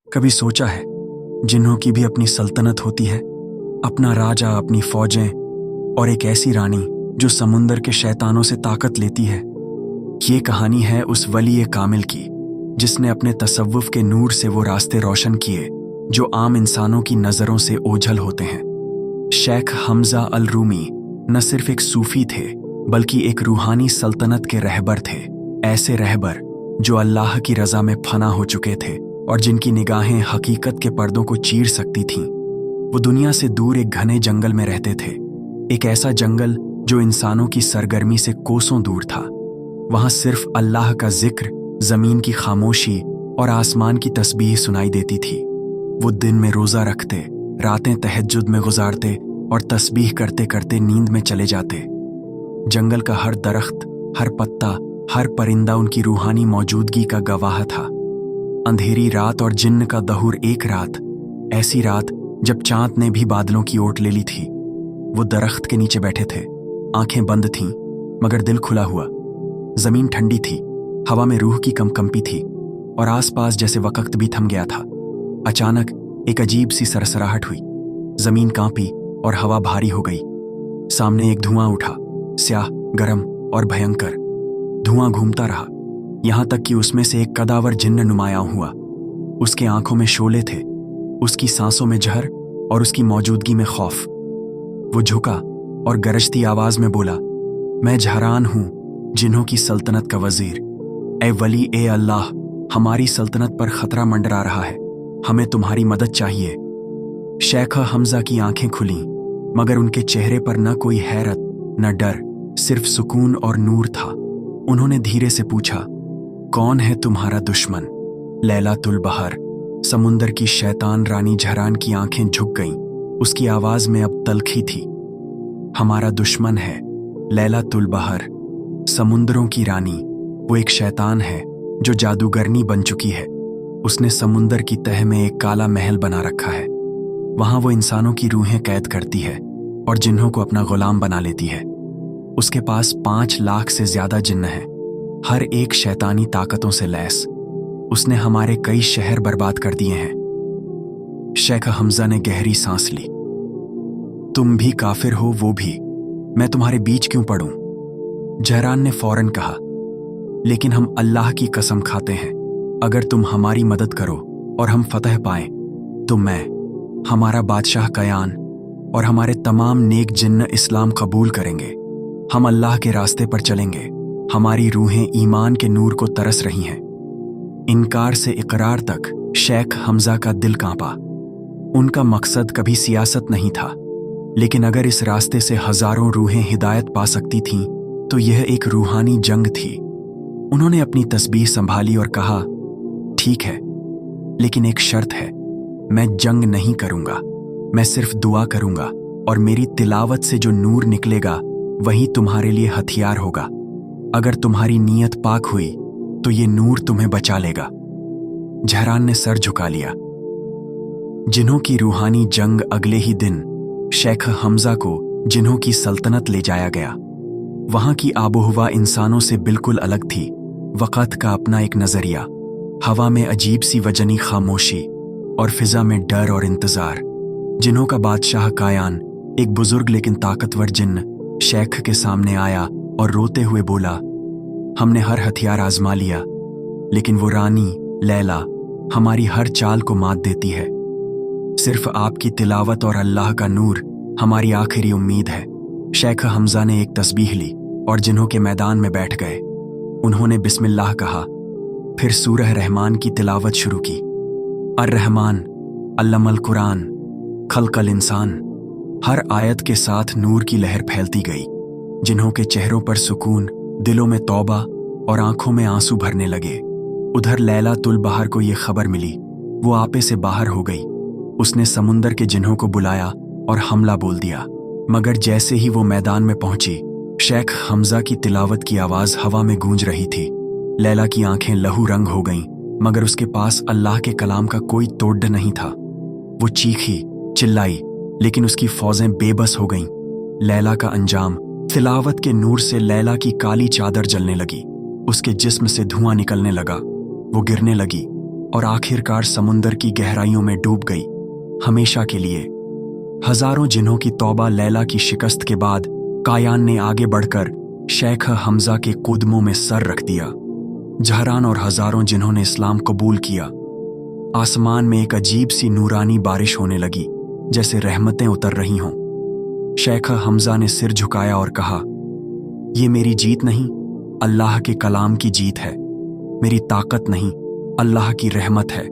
कभी सोचा है जिन्हों की भी अपनी सल्तनत होती है, अपना राजा, अपनी फौजें और एक ऐसी रानी जो समुंदर के शैतानों से ताकत लेती है। ये कहानी है उस वली कामिल की जिसने अपने तसव्वुफ के नूर से वो रास्ते रोशन किए जो आम इंसानों की नज़रों से ओझल होते हैं। शेख हमजा अल रूमी न सिर्फ एक सूफी थे बल्कि एक रूहानी सल्तनत के रहबर थे। ऐसे रहबर जो अल्लाह की रज़ा में फना हो चुके थे और जिनकी निगाहें हकीकत के पर्दों को चीर सकती थीं। वो दुनिया से दूर एक घने जंगल में रहते थे, एक ऐसा जंगल जो इंसानों की सरगर्मी से कोसों दूर था। वहां सिर्फ अल्लाह का जिक्र, जमीन की खामोशी और आसमान की तस्बीह सुनाई देती थी। वो दिन में रोजा रखते, रातें तहज्जुद में गुजारते और तस्बीह करते करते नींद में चले जाते। जंगल का हर दरख्त, हर पत्ता, हर परिंदा उनकी रूहानी मौजूदगी का गवाह था। अंधेरी रात और जिन्न का दहूर एक रात, ऐसी रात जब चांद ने भी बादलों की ओट ले ली थी। वो दरख्त के नीचे बैठे थे, आंखें बंद थीं मगर दिल खुला हुआ। जमीन ठंडी थी, हवा में रूह की कंपी थी और आसपास जैसे वक्त भी थम गया था। अचानक एक अजीब सी सरसराहट हुई, जमीन कांपी और हवा भारी हो गई। सामने एक धुआं उठा, स्याह, गरम और भयंकर। धुआं घूमता रहा, यहां तक कि उसमें से एक कदावर जिन्न नुमायां हुआ। उसके आंखों में शोले थे, उसकी सांसों में जहर और उसकी मौजूदगी में खौफ। वो झुका और गरजती आवाज में बोला, मैं जहरान हूं, जिन्हों की सल्तनत का वजीर। ए वली, ए अल्लाह, हमारी सल्तनत पर खतरा मंडरा रहा है, हमें तुम्हारी मदद चाहिए। शेख हमजा की आंखें खुलीं मगर उनके चेहरे पर न कोई हैरत, न डर, सिर्फ सुकून और नूर था। उन्होंने धीरे से पूछा, कौन है तुम्हारा दुश्मन? लैलातुल बहर, समुंदर की शैतान रानी जहरान की आंखें झुक गईं। उसकी आवाज में अब तलखी थी। हमारा दुश्मन है लैलातुल बहर, समुंदरों की रानी। वो एक शैतान है जो जादूगरनी बन चुकी है। उसने समुंदर की तह में एक काला महल बना रखा है। वहां वो इंसानों की रूहें कैद करती है और जिन्हों को अपना गुलाम बना लेती है। उसके पास 5 लाख से ज्यादा जिन्न हैं, हर एक शैतानी ताकतों से लैस। उसने हमारे कई शहर बर्बाद कर दिए हैं। शेख हमजा ने गहरी सांस ली। तुम भी काफिर हो, वो भी। मैं तुम्हारे बीच क्यों पड़ूं? जहरान ने फौरन कहा, लेकिन हम अल्लाह की कसम खाते हैं, अगर तुम हमारी मदद करो और हम फतह पाएं तो मैं, हमारा बादशाह कयान और हमारे तमाम नेक जिन्न इस्लाम कबूल करेंगे। हम अल्लाह के रास्ते पर चलेंगे। हमारी रूहें ईमान के नूर को तरस रही हैं। इनकार से इकरार तक शेख हमजा का दिल कांपा। उनका मकसद कभी सियासत नहीं था, लेकिन अगर इस रास्ते से हजारों रूहें हिदायत पा सकती थीं तो यह एक रूहानी जंग थी। उन्होंने अपनी तस्बीह संभाली और कहा, ठीक है, लेकिन एक शर्त है, मैं जंग नहीं करूंगा, मैं सिर्फ दुआ करूंगा और मेरी तिलावत से जो नूर निकलेगा वही तुम्हारे लिए हथियार होगा। अगर तुम्हारी नीयत पाक हुई तो ये नूर तुम्हें बचा लेगा। जहरान ने सर झुका लिया। जिन्हों की रूहानी जंग अगले ही दिन शेख हमजा को जिन्हों की सल्तनत ले जाया गया। वहां की आबोहवा इंसानों से बिल्कुल अलग थी। वक़्त का अपना एक नजरिया, हवा में अजीब सी वजनी खामोशी और फिजा में डर और इंतजार। जिन्हों का बादशाह कायान, एक बुजुर्ग लेकिन ताकतवर जिन्न, शेख के सामने आया और रोते हुए बोला, हमने हर हथियार आजमा लिया, लेकिन वो रानी लैला हमारी हर चाल को मात देती है। सिर्फ आपकी तिलावत और अल्लाह का नूर हमारी आखिरी उम्मीद है। शेख हमजा ने एक तस्बीह ली और जिन्हों के मैदान में बैठ गए। उन्होंने बिस्मिल्लाह कहा, फिर सूरह रहमान की तिलावत शुरू की। अर्रहमान अल्लमल कुरान खल्कल इंसान। हर आयत के साथ नूर की लहर फैलती गई। जिन्हों के चेहरों पर सुकून, दिलों में तौबा और आंखों में आंसू भरने लगे। उधर लैलातुल बहर को यह खबर मिली, वो आपे से बाहर हो गई। उसने समुंदर के जिन्हों को बुलाया और हमला बोल दिया। मगर जैसे ही वो मैदान में पहुंची, शेख हमजा की तिलावत की आवाज हवा में गूंज रही थी। लैला की आंखें लहू रंग हो गईं, मगर उसके पास अल्लाह के कलाम का कोई तोड़ नहीं था। वो चीखी, चिल्लाई, लेकिन उसकी फौजें बेबस हो गईं। लैला का अंजाम, तिलावत के नूर से लैला की काली चादर जलने लगी। उसके जिस्म से धुआं निकलने लगा। वो गिरने लगी और आखिरकार समुंदर की गहराइयों में डूब गई, हमेशा के लिए। हजारों जिन्हों की तौबा लैला की शिकस्त के बाद कायान ने आगे बढ़कर शेख हमजा के कूदमों में सर रख दिया। जहरान और हजारों जिन्होंने इस्लाम कबूल किया। आसमान में एक अजीब सी नूरानी बारिश होने लगी, जैसे रहमतें उतर रही हों। शेख हमजा ने सिर झुकाया और कहा, ये मेरी जीत नहीं, अल्लाह के कलाम की जीत है। मेरी ताकत नहीं, अल्लाह की रहमत है।